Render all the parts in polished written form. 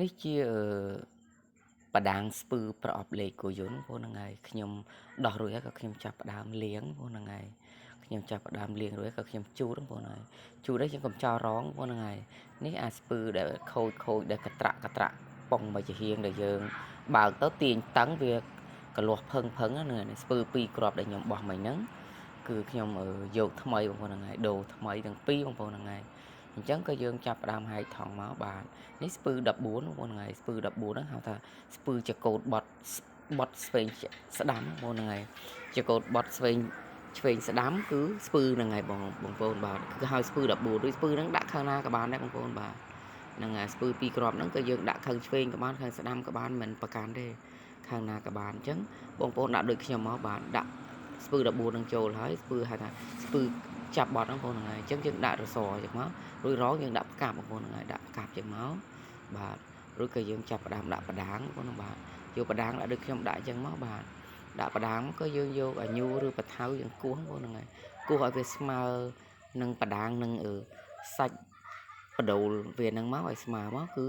នេះជាបដាងស្ពឺប្រអប់លេខគោយន្តបងហ្នឹងហើយខ្ញុំដោះរួចហើយក៏ខ្ញុំចាប់ផ្ដើមលាងបងហ្នឹងហើយខ្ញុំចាប់ផ្ដើមលាងរួចក៏ខ្ញុំជូតបងហ្នឹងហើយជូតហើយខ្ញុំកំចោលរងបងហ្នឹងហើយនេះអាស្ពឺដែលខូចដែលកត្រាក់ប៉ុងមកជាហៀងដែលយើងបើកទៅទាញតឹងវាកលាស់ផឹងហ្នឹងស្ពឺ2គ្រាប់ដែលខ្ញុំបោះមិញហ្នឹងគឺខ្ញុំយកថ្មីបងប្អូនហ្នឹងហើយដូរថ្មីទាំងពីរបងប្អូនហ្នឹងហើយអញ្ចឹងក៏យើងចាប់ផ្ដើមហែកថងមកបាននេះស្ពឺ14បងប្អូនហ្នឹងហើយស្ពឺ14ហ្នឹងហៅថាស្ពឺចកូតបត់ស្វែងស្ដាំបងហ្នឹងហើយចកូតបត់ស្វែងឆ្វេងស្ដាំគឺស្ពឺហ្នឹងហើយបងប្អូនបាទគឺហៅស្ពឺ14ឬស្ពឺហ្នឹងដាក់ខាងណាក៏បានដែរបងប្អូនបាទហ្នឹងហើយស្ពឺ2គ្រាប់ហ្នឹងក៏យើងដាក់ខាងឆ្វេងក៏បានខាងស្ដាំក៏បានមិនប្រកាន់ទេខាងណាក៏បានអញ្ចឹងបងប្អូនដាក់ដូចខ្ញុំមកបាទដាក់ស្ពឺ14នឹងចូលហើយស្ពឺហៅថាស្ពឺចាប់បត់ហ្នឹងបងប្អូនហ្នឹងហើយអញ្ចឹងយើងដាក់រសអញ្ចឹងមករួចរងយើងដាក់ផ្កាប់បងប្អូនហ្នឹងហើយដាក់ផ្កាប់អញ្ចឹងមកបាទរួចក៏យើងចាប់ផ្ដើមដាក់បដាងបងប្អូនបាទយកបដាងដាក់ដូចខ្ញុំដាក់អញ្ចឹងមកបាទដាក់បដាងក៏យើងយកអាញូឬបថៅយើងគោះបងប្អូនហ្នឹងហើយគោះឲ្យវាស្មើនឹងបដាងនឹងសាច់បដូលវាហ្នឹងមកឲ្យស្មើមកគឺ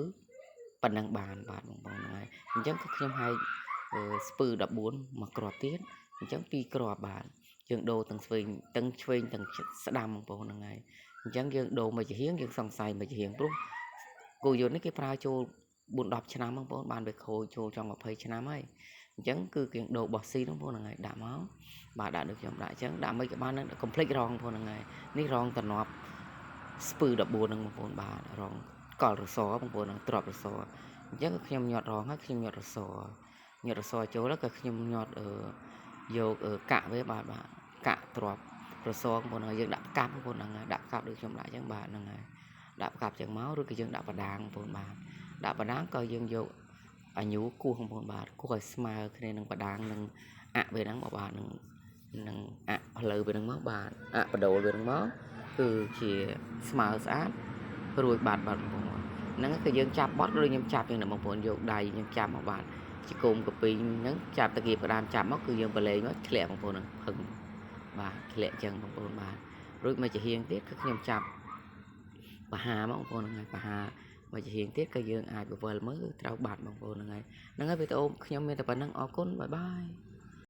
ប៉ុណ្ណឹងបានបាទបងប្អូនហ្នឹងហើយអញ្ចឹងគឺខ្ញុំហែកស្ពឺ14មកគ្រាប់ទៀតអញ្ចឹង2គ្រាប់បាទយើងដូរទាំងឆ្វេងទាំងស្ដាំបងប្អូនហ្នឹងហើយអញ្ចឹងយើងដូរមកជាហៀងយើងសង្ស័យមកជាហៀងព្រោះគោយន្តនេះគេប្រើចូល4-10ឆ្នាំបងប្អូនបានវាខូចចូលចង់20ឆ្នាំហើយអញ្ចឹងគឺគេដូរបោះស៊ីបងប្អូនហ្នឹងហើយដាក់មកបាទដាក់ដូចខ្ញុំដាក់អញ្ចឹងដាក់មិនក៏បាននឹងកុំភ្លេចរងបងប្អូនហ្នឹងហើយនេះរងតំណប់ស្ពឺ14ហ្នឹងបងប្អូនបាទរងកលរសបងប្អូនហ្នឹងទ្របរសអញ្ចឹងខ្ញុំញាត់រងហើយខ្ញុំញាត់រសចូលแล้วក៏ខ្ញុំញាត់យកកាក់វាបាទកាក់ទ្របរសបងប្អូនហើយយើងដាក់ផ្កាប់បងប្អូនហ្នឹងហើយដាក់ផ្កាប់ដូចខ្ញុំដាក់អញ្ចឹងបាទហ្នឹងហើយដាក់ផ្កាប់អញ្ចឹងមកឬក៏យើងដាក់បដាងបងប្អូនបាទដាក់បដាងក៏យើងយកអាញូគោះបងប្អូនបាទគោះឲ្យស្មើគ្នានឹងបដាងនឹងអាក់វាហ្នឹងបាទនឹងអាក់ផ្លូវវាហ្នឹងមកបាទអាក់បដូលវាហ្នឹងមកគឺជាស្មើស្អាតរួចបាទបងប្អូនហ្នឹងគឺយើងចាប់បត់ឬខ្ញុំចាប់យ៉ាងណាបងប្អូនយកដៃខ្ញុំចាប់មកបាទជាគុំកាពីហ្នឹងចាប់តាគៀបក្តាមចាប់មកគឺយើងបលែងមកធ្លាក់បងប្អូនហ្នឹងផឹងបាទធ្លាក់ចឹងបងប្អូនបាទរួចមកជាហៀងទៀតគឺខ្ញុំចាប់បហាមកបងប្អូនហ្នឹងហើយបហាមកជាហៀងទៀតក៏យើងអាចបវលមើលត្រូវបាត់បងប្អូនហ្នឹងហើយវីដេអូខ្ញុំមានតែប៉ុណ្្នឹងអរគុណបាយបាយ